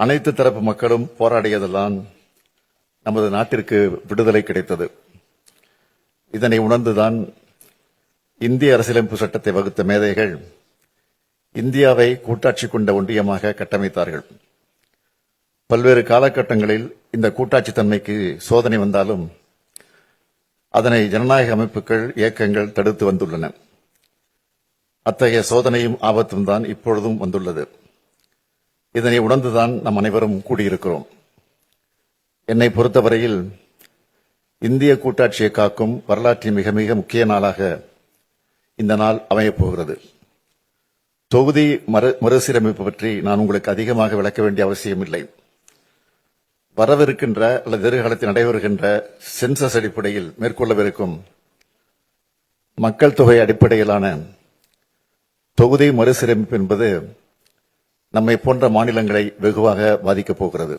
அனைத்து தரப்பு மக்களும் போராடியதெல்லாம் நமது நாட்டிற்கு விடுதலை கிடைத்தது. இதனை உணர்ந்துதான் இந்திய அரசியலமைப்பு சட்டத்தை வகுத்த மேதைகள் இந்தியாவை கூட்டாட்சி கொண்ட ஒன்றியமாக கட்டமைத்தார்கள். பல்வேறு காலகட்டங்களில் இந்த கூட்டாட்சி தன்மைக்கு சோதனை வந்தாலும் அதனை ஜனநாயக அமைப்புகள் இயக்கங்கள் தடுத்து வந்துள்ளன. அத்தகைய சோதனையும் ஆபத்தும் தான் இப்பொழுதும் வந்துள்ளது. இதனை உணர்ந்துதான் நம் அனைவரும் கூடியிருக்கிறோம். என்னை பொறுத்தவரையில் இந்திய கூட்டாட்சியை காக்கும் வரலாற்றின் மிக மிக முக்கிய நாளாக இந்த நாள் அமையப் போகிறது. தொகுதி மறுசீரமைப்பு பற்றி நான் உங்களுக்கு அதிகமாக விளக்க வேண்டிய அவசியமில்லை. வரவிருக்கின்ற அல்லது எதிர்காலத்தில் நடைபெறுகின்ற சென்சஸ் அடிப்படையில் மேற்கொள்ளவிருக்கும் மக்கள் தொகை அடிப்படையிலான தொகுதி மறுசீரமைப்பு என்பது நம்மை போன்ற மாநிலங்களை வெகுவாக பாதிக்கப் போகிறது.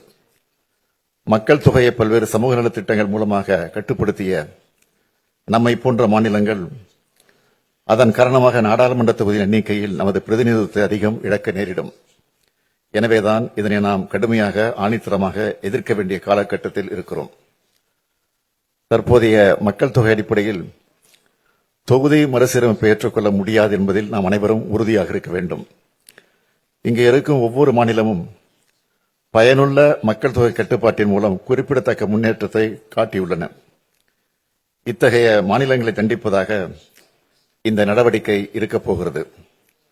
மக்கள் தொகையை பல்வேறு சமூக நலத்திட்டங்கள் மூலமாக கட்டுப்படுத்திய நம்மை போன்ற மாநிலங்கள் அதன் காரணமாக நாடாளுமன்ற தொகுதி எண்ணிக்கையில் நமது பிரதிநிதித்துவத்தை அதிகம் இழக்க நேரிடும். எனவேதான் இதனை நாம் கடுமையாக ஆணித்தரமாக எதிர்க்க வேண்டிய காலகட்டத்தில் இருக்கிறோம். தற்போதைய மக்கள் தொகை அடிப்படையில் தொகுதி மறுசீரமைப்பை ஏற்றுக்கொள்ள முடியாது என்பதில் நாம் அனைவரும் உறுதியாக இருக்க வேண்டும். இங்கே இருக்கும் ஒவ்வொரு மாநிலமும் பயனுள்ள மக்கள் தொகை கட்டுப்பாட்டின் மூலம் குறிப்பிடத்தக்க முன்னேற்றத்தை காட்டியுள்ளன. இத்தகைய மாநிலங்களை தண்டிப்பதாக இந்த நடவடிக்கை இருக்கப் போகிறது.